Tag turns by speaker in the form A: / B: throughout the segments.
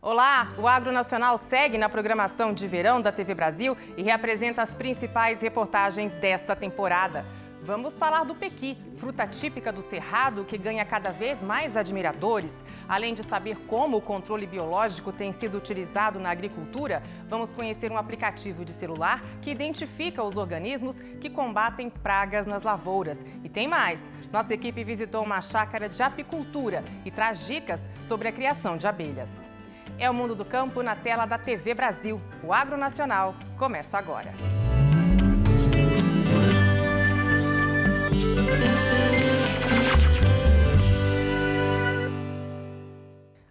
A: Olá, o Agro Nacional segue na programação de verão da TV Brasil e reapresenta as principais reportagens desta temporada. Vamos falar do pequi, fruta típica do Cerrado que ganha cada vez mais admiradores. Além de saber como o controle biológico tem sido utilizado na agricultura, vamos conhecer um aplicativo de celular que identifica os organismos que combatem pragas nas lavouras. E tem mais, nossa equipe visitou uma chácara de apicultura e traz dicas sobre a criação de abelhas. É o Mundo do Campo na tela da TV Brasil. O Agro Nacional começa agora.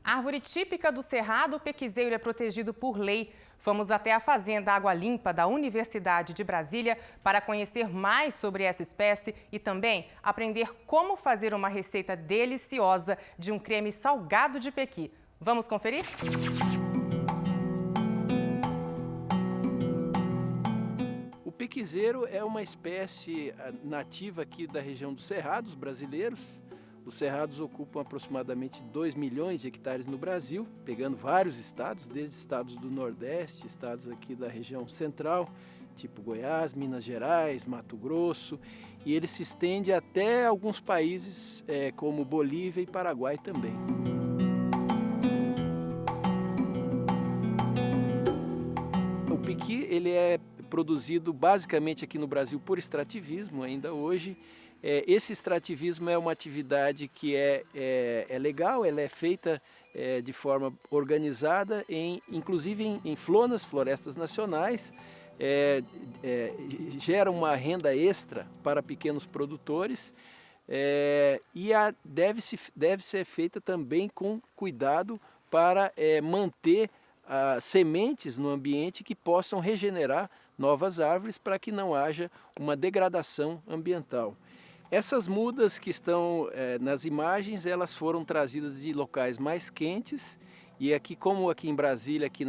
A: A árvore típica do Cerrado, o pequizeiro, é protegido por lei. Fomos até a Fazenda Água Limpa da Universidade de Brasília para conhecer mais sobre essa espécie e também aprender como fazer uma receita deliciosa de um creme salgado de pequi. Vamos conferir?
B: O pequizeiro é uma espécie nativa aqui da região dos Cerrados brasileiros. Os Cerrados ocupam aproximadamente 2 milhões de hectares no Brasil, pegando vários estados, desde estados do Nordeste, estados aqui da região central, tipo Goiás, Minas Gerais, Mato Grosso, e ele se estende até alguns países como Bolívia e Paraguai também. O pequi, ele é produzido basicamente aqui no Brasil por extrativismo ainda hoje. Esse extrativismo é uma atividade que é legal, ela é feita de forma organizada, inclusive em florestas nacionais, gera uma renda extra para pequenos produtores e deve ser feita também com cuidado para manter sementes no ambiente que possam regenerar novas árvores para que não haja uma degradação ambiental. Essas mudas que estão nas imagens, elas foram trazidas de locais mais quentes e aqui, como aqui em Brasília, aqui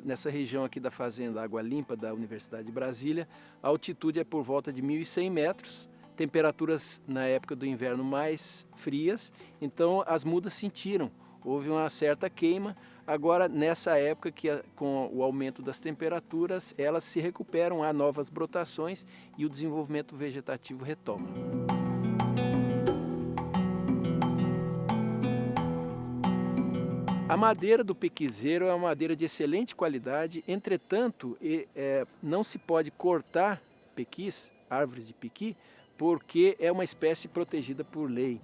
B: nessa região aqui da Fazenda Água Limpa da Universidade de Brasília, a altitude é por volta de 1.100 metros, temperaturas na época do inverno mais frias, então as mudas sentiram, houve uma certa queima. Agora, nessa época, com o aumento das temperaturas, elas se recuperam, há novas brotações e o desenvolvimento vegetativo retoma. A madeira do pequizeiro é uma madeira de excelente qualidade, entretanto, não se pode cortar pequis, árvores de pequi, porque é uma espécie protegida por lei.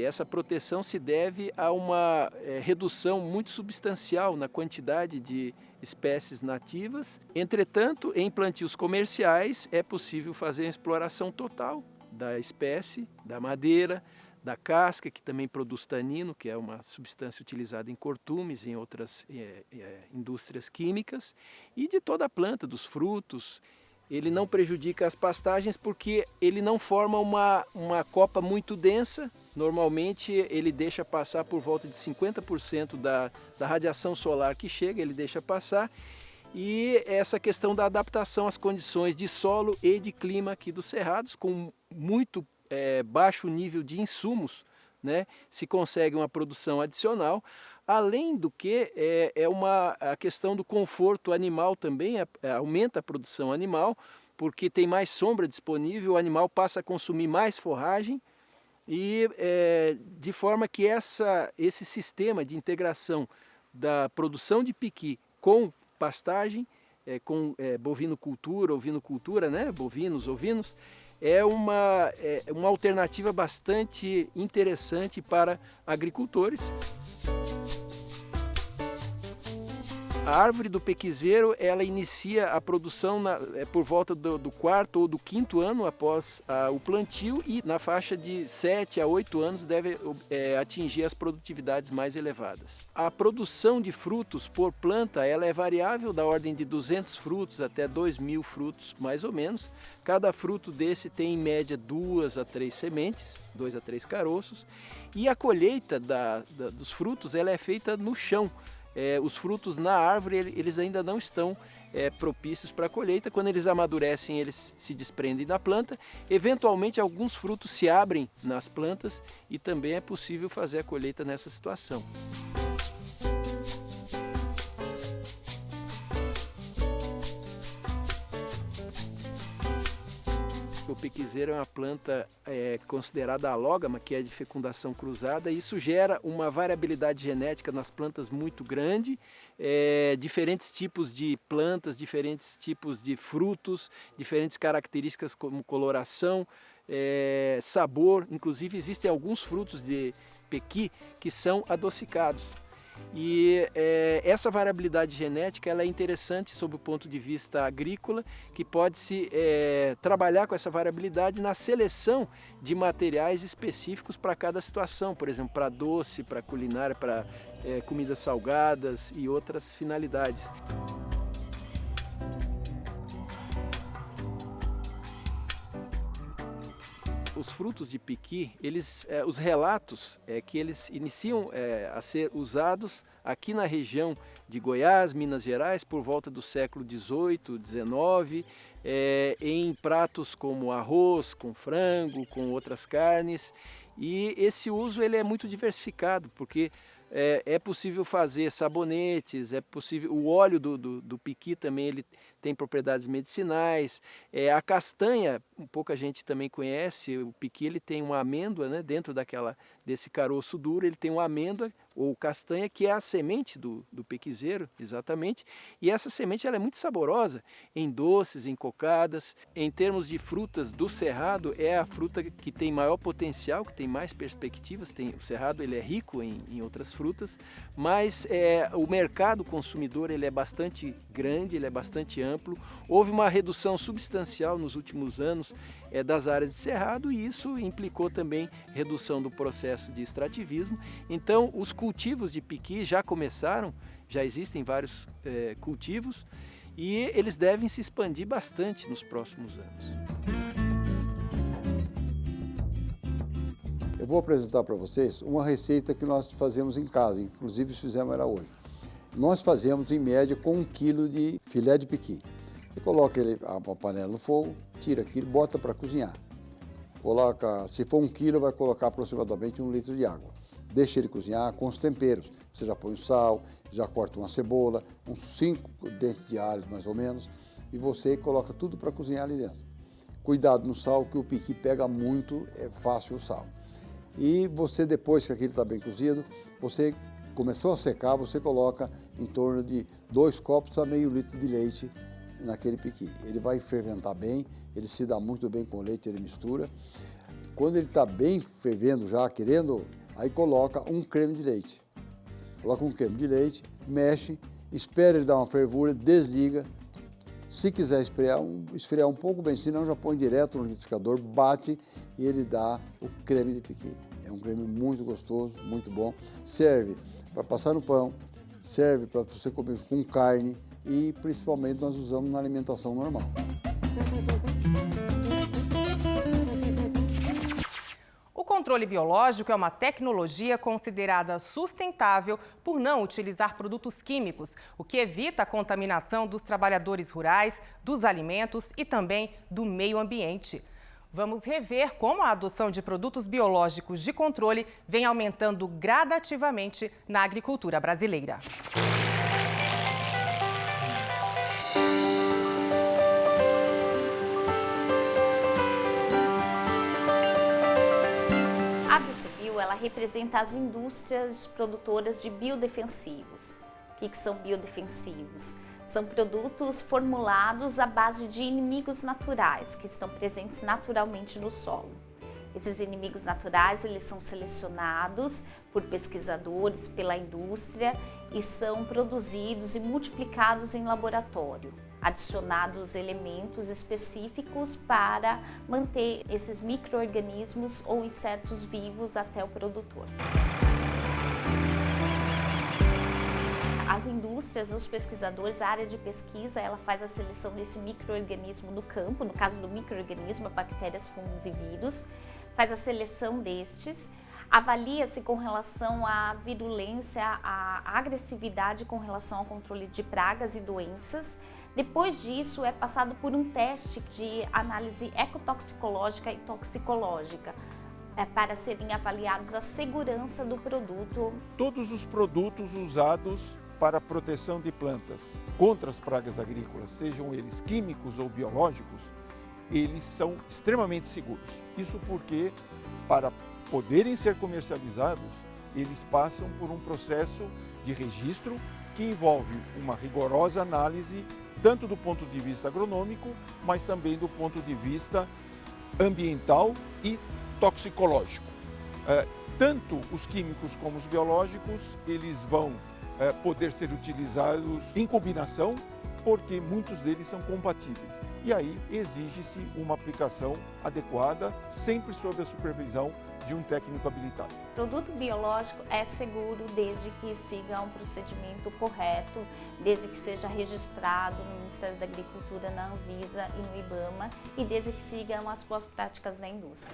B: Essa proteção se deve a uma redução muito substancial na quantidade de espécies nativas. Entretanto, em plantios comerciais é possível fazer a exploração total da espécie, da madeira, da casca, que também produz tanino, que é uma substância utilizada em cortumes e em outras indústrias químicas, e de toda a planta, dos frutos. Ele não prejudica as pastagens porque ele não forma uma copa muito densa. Normalmente ele deixa passar por volta de 50% da radiação solar que chega, ele deixa passar. E essa questão da adaptação às condições de solo e de clima aqui dos Cerrados, com muito baixo nível de insumos, né, se consegue uma produção adicional. Além do que, a questão do conforto animal também aumenta a produção animal, porque tem mais sombra disponível, o animal passa a consumir mais forragem, e de forma que esse sistema de integração da produção de pequi com pastagem, com bovinocultura, ovinocultura, né, bovinos, ovinos, é uma alternativa bastante interessante para agricultores. A árvore do pequizeiro, ela inicia a produção por volta do quarto ou do quinto ano após o plantio, e na faixa de 7 a 8 anos deve atingir as produtividades mais elevadas. A produção de frutos por planta, ela é variável, da ordem de 200 frutos até 2.000 frutos, mais ou menos. Cada fruto desse tem em média 2 a 3 sementes, 2 a 3 caroços, e a colheita dos frutos, ela é feita no chão. Os frutos na árvore, eles ainda não estão propícios para a colheita. Quando eles amadurecem, eles se desprendem da planta. Eventualmente, alguns frutos se abrem nas plantas e também é possível fazer a colheita nessa situação. o pequizeiro é uma planta considerada alógama, que é de fecundação cruzada, e isso gera uma variabilidade genética nas plantas muito grande, diferentes tipos de plantas, diferentes tipos de frutos, diferentes características como coloração, sabor. Inclusive existem alguns frutos de pequi que são adocicados. E essa variabilidade genética ela é interessante sob o ponto de vista agrícola, que pode-se trabalhar com essa variabilidade na seleção de materiais específicos para cada situação, por exemplo, para doce, para culinária, para comidas salgadas e outras finalidades. Os frutos de piqui, os relatos que eles iniciam a ser usados aqui na região de Goiás, Minas Gerais, por volta do século XVIII, XIX, em pratos como arroz, com frango, com outras carnes. E esse uso ele é muito diversificado, porque é possível fazer sabonetes, é possível. O óleo do piqui também ele tem propriedades medicinais. A castanha, pouca gente também conhece. O piqui ele tem uma amêndoa, né, dentro desse caroço duro, ele tem uma amêndoa ou castanha que é a semente do pequizeiro, exatamente. E essa semente ela é muito saborosa em doces, em cocadas. Em termos de frutas do cerrado, é a fruta que tem maior potencial, que tem mais perspectivas. O cerrado ele é rico em outras frutas, mas o mercado consumidor ele é bastante grande, ele é bastante amplo. Houve uma redução substancial nos últimos anos das áreas de cerrado, e isso implicou também redução do processo de extrativismo. Então os cultivos de piqui já começaram, já existem vários cultivos, e eles devem se expandir bastante nos próximos anos.
C: Eu vou apresentar para vocês uma receita que nós fazemos em casa, inclusive fizemos ela hoje. Nós fazemos em média com 1 quilo de filé de piqui. Você coloca a panela no fogo, tira aquilo, bota para cozinhar. Coloca, se for 1 quilo, vai colocar aproximadamente 1 litro de água. Deixa ele cozinhar com os temperos. Você já põe o sal, já corta uma cebola, uns 5 dentes de alho mais ou menos, e você coloca tudo para cozinhar ali dentro. Cuidado no sal, que o piqui pega muito, é fácil o sal. E você, depois que aquilo está bem cozido, você começou a secar, você coloca em torno de 2 copos a meio litro de leite naquele piqui. Ele vai ferventar bem, ele se dá muito bem com leite, ele mistura. Quando ele está bem fervendo já, querendo, aí coloca um creme de leite. Coloca um creme de leite, mexe, espera ele dar uma fervura, desliga. Se quiser esfriar um pouco bem, senão já põe direto no liquidificador, bate e ele dá o creme de piqui. É um creme muito gostoso, muito bom. Serve para passar no pão, serve para você comer com carne e principalmente nós usamos na alimentação normal.
A: O controle biológico é uma tecnologia considerada sustentável por não utilizar produtos químicos, o que evita a contaminação dos trabalhadores rurais, dos alimentos e também do meio ambiente. Vamos rever como a adoção de produtos biológicos de controle vem aumentando gradativamente na agricultura brasileira.
D: Ela representa as indústrias produtoras de biodefensivos. O que são biodefensivos? São produtos formulados à base de inimigos naturais, que estão presentes naturalmente no solo. Esses inimigos naturais, eles são selecionados por pesquisadores, pela indústria, e são produzidos e multiplicados em laboratório, adicionados elementos específicos para manter esses micro-organismos ou insetos vivos até o produtor. As indústrias, os pesquisadores, a área de pesquisa, ela faz a seleção desse micro-organismo no campo, no caso do micro-organismo, bactérias, fungos e vírus, faz a seleção destes, avalia-se com relação à virulência, à agressividade com relação ao controle de pragas e doenças. Depois disso, é passado por um teste de análise ecotoxicológica e toxicológica, para serem avaliados a segurança do produto.
E: Todos os produtos usados para a proteção de plantas contra as pragas agrícolas, sejam eles químicos ou biológicos, eles são extremamente seguros. Isso porque, para poderem ser comercializados, eles passam por um processo de registro que envolve uma rigorosa análise, tanto do ponto de vista agronômico, mas também do ponto de vista ambiental e toxicológico. Tanto os químicos como os biológicos, eles vão poder ser utilizados em combinação, porque muitos deles são compatíveis. E aí exige-se uma aplicação adequada, sempre sob a supervisão de um técnico habilitado.
D: O produto biológico é seguro desde que siga um procedimento correto, desde que seja registrado no Ministério da Agricultura, na Anvisa e no IBAMA, e desde que siga as boas práticas da indústria.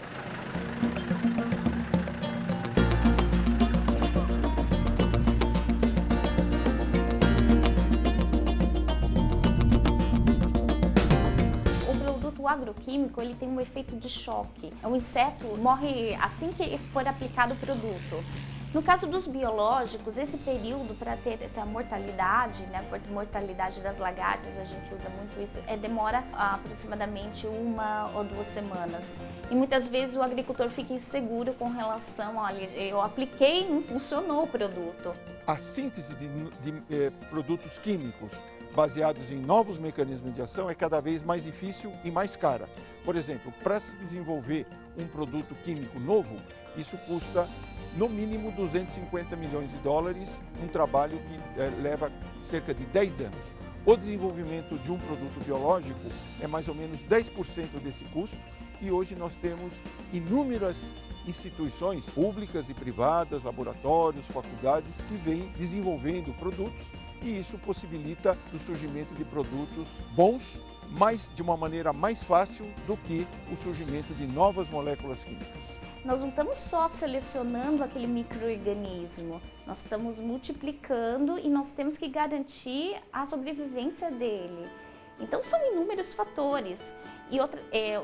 D: O agroquímico, ele tem um efeito de choque. O inseto morre assim que for aplicado o produto. No caso dos biológicos, esse período para ter essa mortalidade, né, a mortalidade das lagartas, a gente usa muito isso, demora aproximadamente 1 ou 2 semanas. E muitas vezes o agricultor fica inseguro com relação, olha, eu apliquei e não funcionou o produto.
E: A síntese de produtos químicos baseados em novos mecanismos de ação é cada vez mais difícil e mais cara. Por exemplo, para se desenvolver um produto químico novo, isso custa no mínimo 250 milhões de dólares, um trabalho que leva cerca de 10 anos. O desenvolvimento de um produto biológico é mais ou menos 10% desse custo, e hoje nós temos inúmeras instituições públicas e privadas, laboratórios, faculdades que vêm desenvolvendo produtos, e isso possibilita o surgimento de produtos bons, mas de uma maneira mais fácil do que o surgimento de novas moléculas químicas.
D: Nós não estamos só selecionando aquele micro-organismo, nós estamos multiplicando e nós temos que garantir a sobrevivência dele. Então são inúmeros fatores. E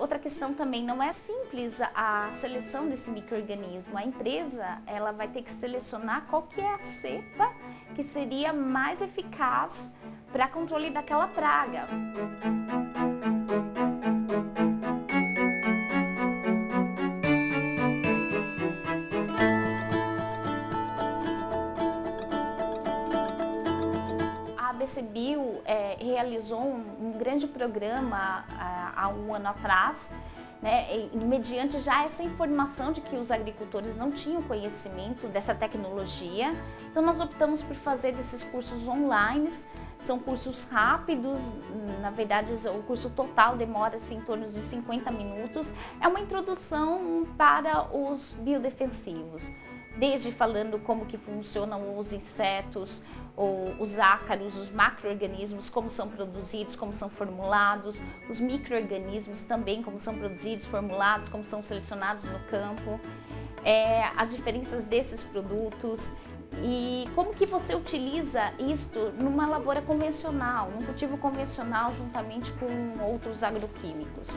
D: outra questão também, não é simples a seleção desse micro-organismo. A empresa ela vai ter que selecionar qual que é a cepa que seria mais eficaz para controle daquela praga. A ABCBio realizou um grande programa há 1 ano atrás, né, mediante já essa informação de que os agricultores não tinham conhecimento dessa tecnologia. Então nós optamos por fazer esses cursos online. São cursos rápidos, na verdade o curso total demora-se em torno de 50 minutos. É uma introdução para os biodefensivos, desde falando como que funcionam os insetos, os ácaros, os macro-organismos, como são produzidos, como são formulados, os micro-organismos também, como são produzidos, formulados, como são selecionados no campo, as diferenças desses produtos e como que você utiliza isto numa lavoura convencional, num cultivo convencional, juntamente com outros agroquímicos.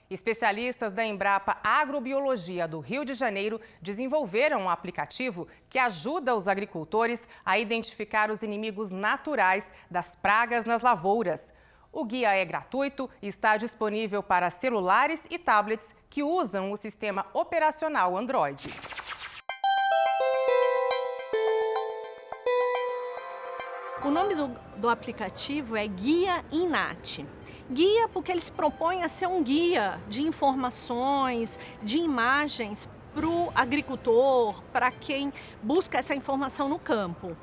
A: Especialistas da Embrapa Agrobiologia do Rio de Janeiro desenvolveram um aplicativo que ajuda os agricultores a identificar os inimigos naturais das pragas nas lavouras. O guia é gratuito e está disponível para celulares e tablets que usam o sistema operacional Android.
F: O nome do aplicativo é Guia Inat. Guia porque ele se propõe a ser um guia de informações, de imagens para o agricultor, para quem busca essa informação no campo.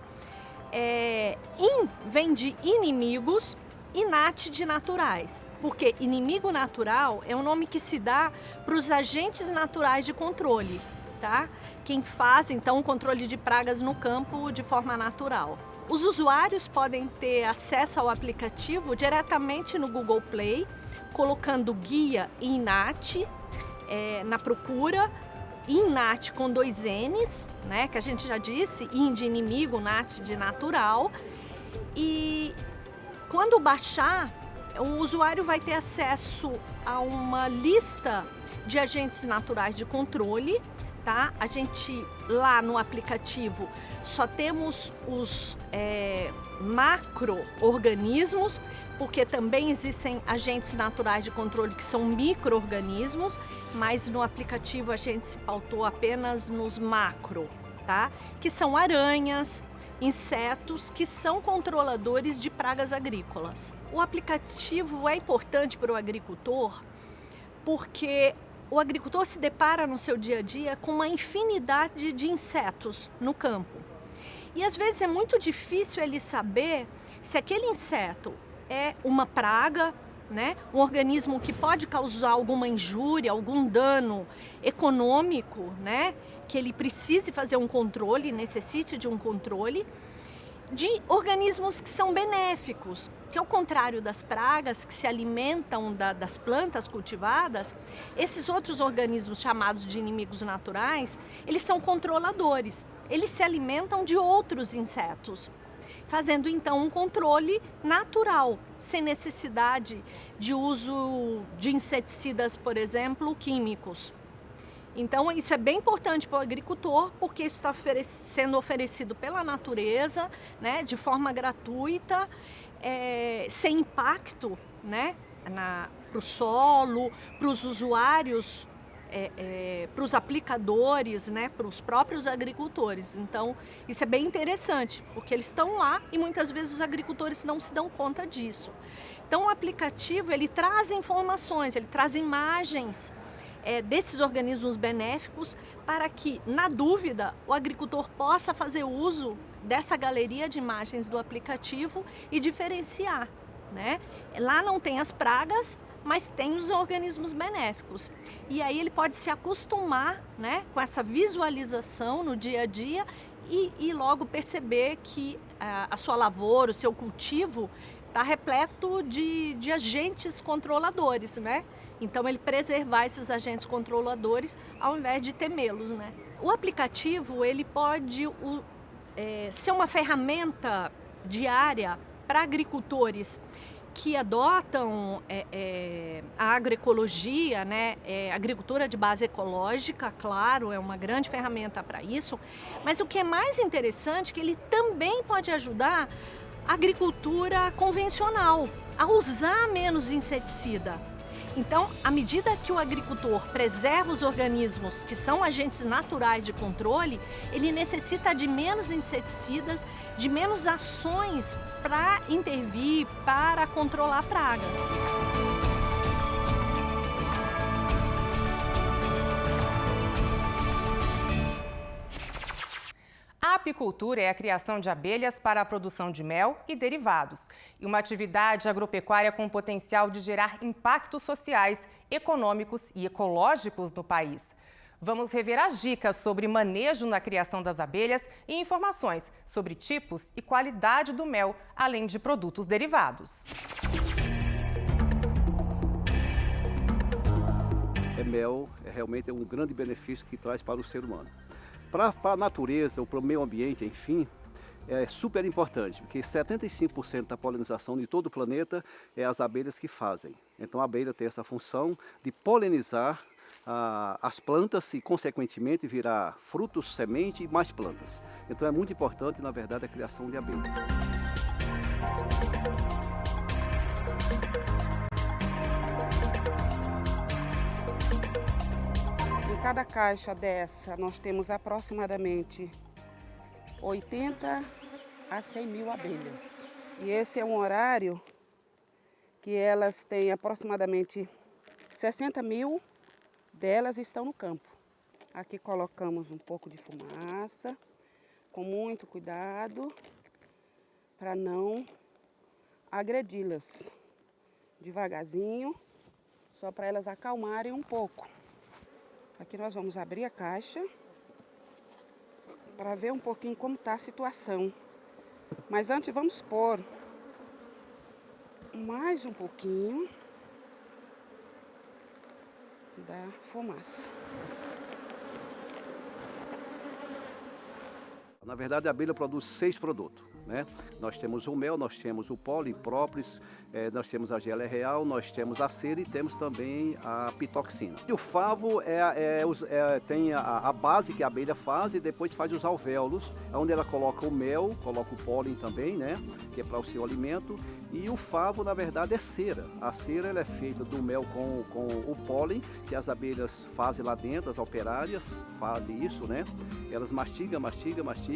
F: In vem de inimigos, Inat de naturais, porque inimigo natural é um nome que se dá para os agentes naturais de controle, tá? Quem faz então o controle de pragas no campo de forma natural. Os usuários podem ter acesso ao aplicativo diretamente no Google Play, colocando Guia Inat na procura, Inat com 2 N's, né, que a gente já disse, In de inimigo, Nat de natural. E quando baixar, o usuário vai ter acesso a uma lista de agentes naturais de controle tá? A gente, lá no aplicativo, só temos os macro-organismos, porque também existem agentes naturais de controle que são micro-organismos, mas no aplicativo a gente se pautou apenas nos macro, tá? Que são aranhas, insetos que são controladores de pragas agrícolas. O aplicativo é importante para o agricultor porque o agricultor se depara no seu dia a dia com uma infinidade de insetos no campo. E às vezes é muito difícil ele saber se aquele inseto é uma praga, né? Um organismo que pode causar alguma injúria, algum dano econômico, né? Que ele precise fazer um controle, necessite de um controle, de organismos que são benéficos, que ao contrário das pragas que se alimentam das plantas cultivadas, esses outros organismos chamados de inimigos naturais, eles são controladores, eles se alimentam de outros insetos, fazendo então um controle natural, sem necessidade de uso de inseticidas, por exemplo, químicos. Então isso é bem importante para o agricultor, porque isso está sendo oferecido pela natureza, né, de forma gratuita, sem impacto, né, para o solo, para os usuários, para os aplicadores, né, para os próprios agricultores. Então isso é bem interessante, porque eles estão lá e muitas vezes os agricultores não se dão conta disso. Então o aplicativo ele traz informações, ele traz imagens desses organismos benéficos para que, na dúvida, o agricultor possa fazer uso dessa galeria de imagens do aplicativo e diferenciar, né? Lá não tem as pragas, mas tem os organismos benéficos. E aí ele pode se acostumar, né, com essa visualização no dia a dia e logo perceber que a sua lavoura, o seu cultivo, está repleto de agentes controladores, né? Então ele preservar esses agentes controladores ao invés de temê-los, né? O aplicativo ele pode ser uma ferramenta diária para agricultores que adotam a agroecologia, né? Agricultura de base ecológica, claro, é uma grande ferramenta para isso. Mas o que é mais interessante é que ele também pode ajudar a agricultura convencional a usar menos inseticida. Então, à medida que o agricultor preserva os organismos que são agentes naturais de controle, ele necessita de menos inseticidas, de menos ações para intervir, para controlar pragas.
A: A apicultura é a criação de abelhas para a produção de mel e derivados, e uma atividade agropecuária com potencial de gerar impactos sociais, econômicos e ecológicos no país. Vamos rever as dicas sobre manejo na criação das abelhas e informações sobre tipos e qualidade do mel, além de produtos derivados.
G: Mel realmente é um grande benefício que traz para o ser humano. Para a natureza, ou para o meio ambiente, enfim, é super importante, porque 75% da polinização de todo o planeta é as abelhas que fazem. Então a abelha tem essa função de polinizar as plantas e, consequentemente, virar frutos, semente e mais plantas. Então é muito importante, na verdade, a criação de abelha.
H: Em cada caixa dessa, nós temos aproximadamente 80 a 100 mil abelhas. E esse é um horário que elas têm aproximadamente 60 mil delas estão no campo. Aqui colocamos um pouco de fumaça, com muito cuidado, para não agredi-las. Devagarzinho, só para elas acalmarem um pouco. Aqui nós vamos abrir a caixa para ver um pouquinho como está a situação. Mas antes vamos pôr mais um pouquinho da fumaça.
G: Na verdade, a abelha produz 6 produtos. né? Nós temos o mel, nós temos o pólen próprios, nós temos a geleia real, nós temos a cera e temos também a pitoxina. E o favo tem a base que a abelha faz e depois faz os alvéolos, onde ela coloca o mel, coloca o pólen também, né? Que é para o seu alimento. E o favo, na verdade, é cera. A cera ela é feita do mel com o pólen, que as abelhas fazem lá dentro, as operárias fazem isso, né? Elas mastigam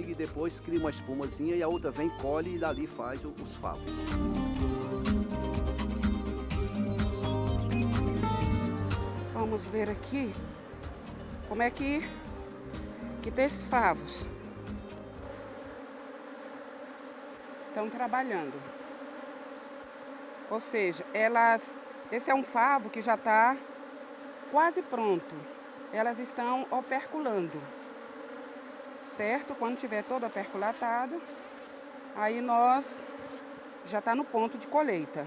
G: e depois criam uma espumazinha e a outra vem, colhe e dali faz os favos.
H: Vamos ver aqui como é que tem esses favos. Estão trabalhando. Ou seja, esse é um favo que já está quase pronto. Elas estão operculando, certo? Quando tiver todo operculatado, aí nós já está no ponto de colheita.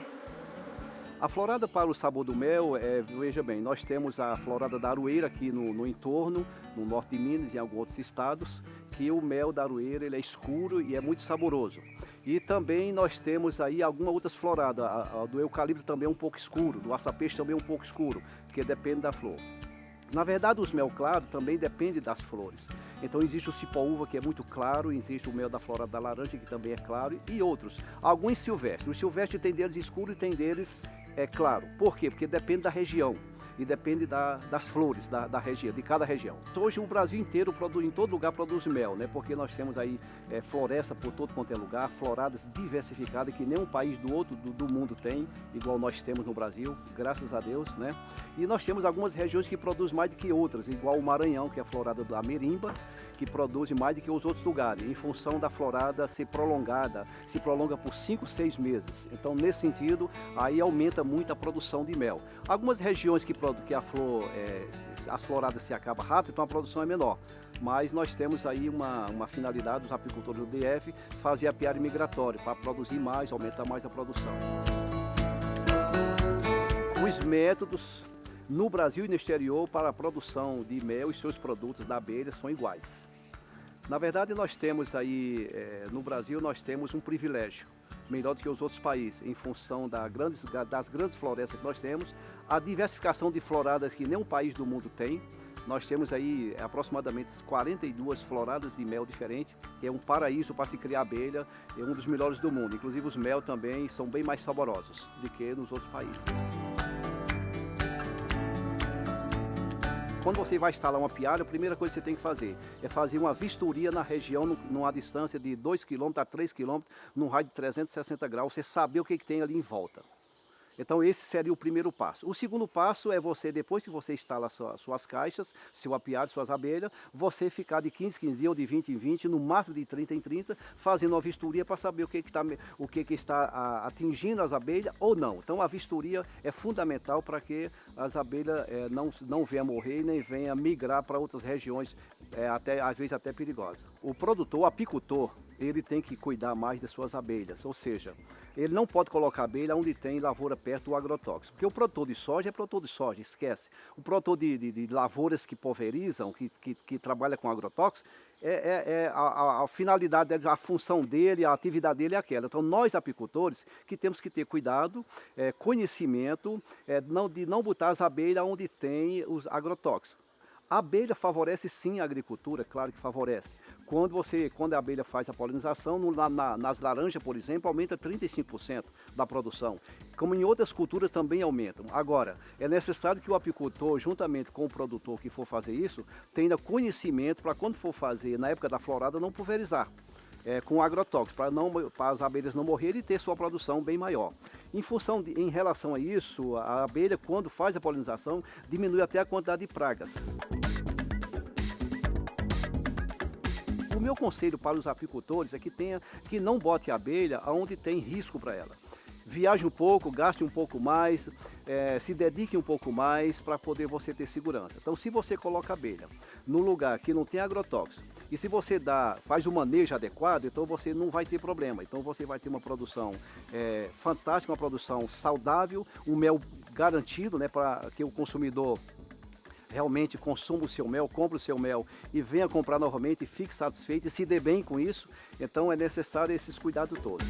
G: A florada para o sabor do mel, veja bem, nós temos a florada da aroeira aqui no entorno, no norte de Minas e em alguns outros estados, que o mel da aroeira ele é escuro e é muito saboroso. E também nós temos aí algumas outras floradas, a do eucalipto também é um pouco escuro, do açapeixe também é um pouco escuro, porque depende da flor. Na verdade, os mel claros também dependem das flores. Então existe o cipó-uva que é muito claro, existe o mel da florada da laranja que também é claro e outros. Alguns silvestres. Os silvestres tem deles escuro e tem deles claro. Por quê? Porque depende da região e depende das flores da região, de cada região. Hoje o Brasil inteiro em todo lugar produz mel, né? Porque nós temos aí floresta por todo quanto é lugar, floradas diversificadas que nenhum país do mundo tem, igual nós temos no Brasil, graças a Deus, né? E nós temos algumas regiões que produzem mais do que outras, igual o Maranhão, que é a florada da Merimba, que produz mais do que os outros lugares, em função da florada ser prolongada, se prolonga por 5, 6 meses. Então, nesse sentido, aí aumenta muito a produção de mel. Algumas regiões que as floradas se acabam rápido, então a produção é menor. Mas nós temos aí uma finalidade, os apicultores do DF, fazer apiário migratório, para produzir mais, aumentar mais a produção. Os métodos no Brasil e no exterior para a produção de mel e seus produtos da abelha são iguais. Na verdade, nós temos aí, no Brasil, nós temos um privilégio, melhor do que os outros países, em função das grandes florestas que nós temos, a diversificação de floradas que nenhum país do mundo tem. Nós temos aí aproximadamente 42 floradas de mel diferentes, que é um paraíso para se criar abelha, é um dos melhores do mundo. Inclusive os mel também são bem mais saborosos do que nos outros países. Quando você vai instalar um apiário, a primeira coisa que você tem que fazer é fazer uma vistoria na região, numa distância de 2 km a 3 km, num raio de 360 graus, você saber o que tem ali em volta. Então esse seria o primeiro passo. O segundo passo é você, depois que você instala suas caixas, seu apiário, suas abelhas, você ficar de 15 em 15 dias ou de 20 em 20, no máximo de 30 em 30, fazendo uma vistoria para saber o que está atingindo as abelhas ou não. Então a vistoria é fundamental para que as abelhas não venham morrer nem venham migrar para outras regiões, às vezes até perigosas. O produtor, o apicultor, ele tem que cuidar mais das suas abelhas, ou seja, ele não pode colocar abelha onde tem lavoura perto do agrotóxico, porque o produtor de soja é produtor de soja, esquece. O produtor de lavouras que pulverizam, que trabalha com agrotóxico, a finalidade dele, a função dele, a atividade dele é aquela. Então nós apicultores que temos que ter cuidado, conhecimento, de não botar as abelhas onde tem os agrotóxicos. A abelha favorece sim a agricultura, claro que favorece. Quando a abelha faz a polinização, nas laranjas, por exemplo, aumenta 35% da produção. Como em outras culturas também aumentam. Agora, é necessário que o apicultor, juntamente com o produtor que for fazer isso, tenha conhecimento para quando for fazer, na época da florada, não pulverizar. Com agrotóxicos, para as abelhas não morrerem e ter sua produção bem maior. Em relação a isso, a abelha, quando faz a polinização, diminui até a quantidade de pragas. O meu conselho para os apicultores é que não bote a abelha onde tem risco para ela. Viaje um pouco, gaste um pouco mais, se dedique um pouco mais para poder você ter segurança. Então, se você coloca a abelha num lugar que não tem agrotóxico, e se você faz o manejo adequado, então você não vai ter problema. Então você vai ter uma produção fantástica, uma produção saudável, um mel garantido, né, para que o consumidor realmente consuma o seu mel, compre o seu mel e venha comprar novamente e fique satisfeito e se dê bem com isso, então é necessário esses cuidados todos.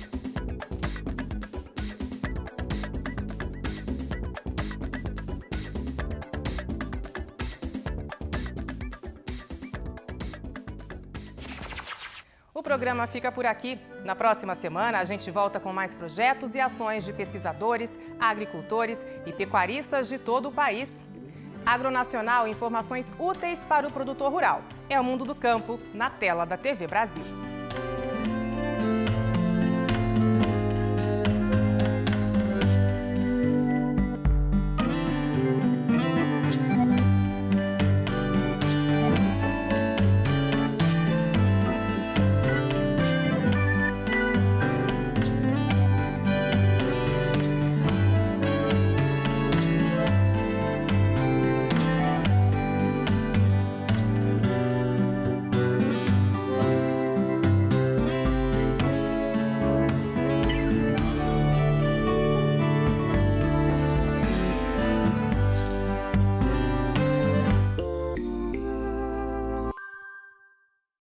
A: O programa fica por aqui. Na próxima semana, a gente volta com mais projetos e ações de pesquisadores, agricultores e pecuaristas de todo o país. Agronacional, informações úteis para o produtor rural. É o Mundo do Campo, na tela da TV Brasil.